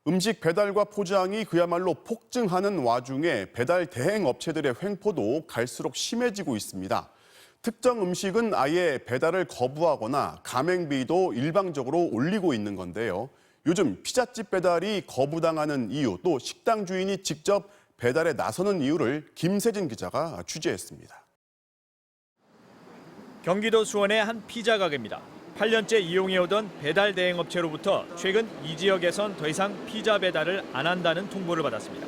음식 배달과 포장이 그야말로 폭증하는 와중에 배달 대행 업체들의 횡포도 갈수록 심해지고 있습니다. 특정 음식은 아예 배달을 거부하거나 가맹비도 일방적으로 올리고 있는 건데요. 요즘 피자집 배달이 거부당하는 이유, 또 식당 주인이 직접 배달에 나서는 이유를 김세진 기자가 취재했습니다. 경기도 수원의 한 피자 가게입니다. 8년째 이용해오던 배달 대행 업체로부터 최근 이 지역에선 더 이상 피자 배달을 안 한다는 통보를 받았습니다.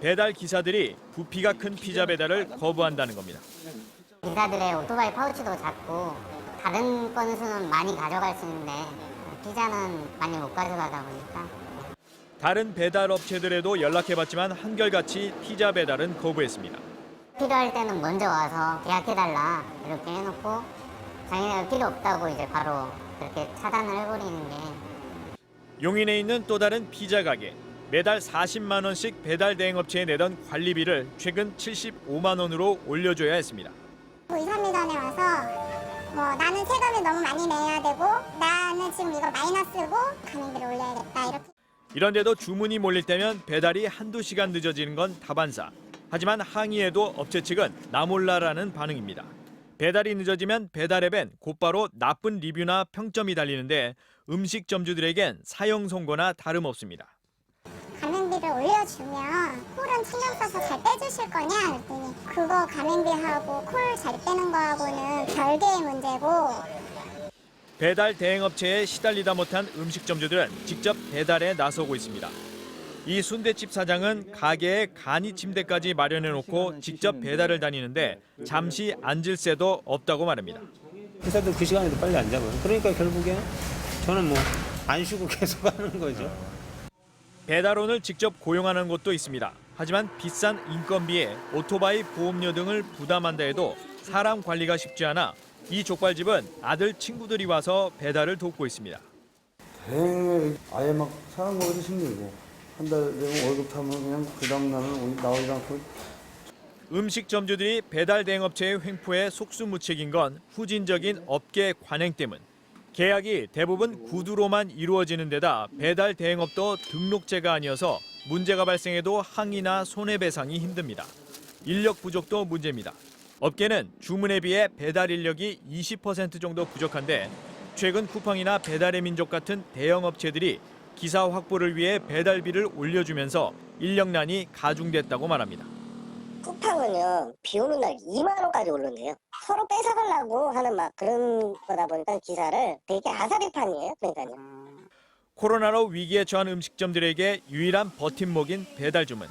배달 기사들이 부피가 큰 피자 배달을 거부한다는 겁니다. 기사들의 오토바이 파우치도 작고 다른 건수는 많이 가져갈 수 있는데 피자는 많이 못 가져가다 보니까. 다른 배달 업체들에도 연락해봤지만 한결같이 피자 배달은 거부했습니다. 필요할 때는 먼저 와서 예약해달라 이렇게 해놓고 자기네가 필요 없다고 이제 바로 그렇게 차단을 해버리는 게. 용인에 있는 또 다른 피자 가게. 매달 40만 원씩 배달 대행 업체에 내던 관리비를 최근 75만 원으로 올려줘야 했습니다. 2, 3일 전에 와서 나는 세금을 너무 많이 내야 되고 나는 지금 이거 마이너스고 가맹비를 올려야겠다 이렇게. 이런데도 주문이 몰릴 때면 배달이 한두 시간 늦어지는 건 다반사. 하지만 항의에도 업체 측은 나 몰라라는 반응입니다. 배달이 늦어지면 배달 앱엔 곧바로 나쁜 리뷰나 평점이 달리는데 음식점주들에겐 사형 선고나 다름없습니다. 가맹비를 올려주면 콜은 신경 써서 잘 빼주실 거냐 그랬더니 그거 가맹비하고 콜 잘 빼는 거하고는 별개의 문제고. 배달 대행업체에 시달리다 못한 음식점주들은 직접 배달에 나서고 있습니다. 이 순대집 사장은 가게에 간이 침대까지 마련해놓고 직접 배달을 다니는데 잠시 앉을 새도 없다고 말합니다. 회사도 그 시간에도 빨리 안 잡아요. 그러니까 결국에 저는 안 쉬고 계속 하는 거죠. 배달원을 직접 고용하는 곳도 있습니다. 하지만 비싼 인건비에 오토바이 보험료 등을 부담한다 해도 사람 관리가 쉽지 않아 이 족발집은 아들 친구들이 와서 배달을 돕고 있습니다. 대행에 아예 막 사람 구하기 힘들고 한 달 되면 월급 타면 그냥 그 다음 날은 나오지 않고. 음식점주들이 배달 대행업체의 횡포에 속수무책인 건 후진적인 업계 관행 때문. 계약이 대부분 구두로만 이루어지는 데다 배달 대행업도 등록제가 아니어서 문제가 발생해도 항의나 손해배상이 힘듭니다. 인력 부족도 문제입니다. 업계는 주문에 비해 배달 인력이 20% 정도 부족한데 최근 쿠팡이나 배달의 민족 같은 대형 업체들이 기사 확보를 위해 배달비를 올려주면서 인력난이 가중됐다고 말합니다. 쿠팡은요, 비 오는 날 2만 원까지 오른대요. 서로 뺏어가려고 하는 그런 거다 보니까 기사를 되게 아사리판이에요. 그러니까요. 코로나로 위기에 처한 음식점들에게 유일한 버팀목인 배달 주문.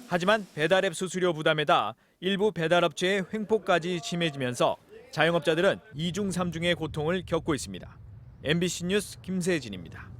하지만 배달앱 수수료 부담에다 일부 배달업체의 횡포까지 심해지면서 자영업자들은 2중 3중의 고통을 겪고 있습니다. MBC 뉴스 김세진입니다.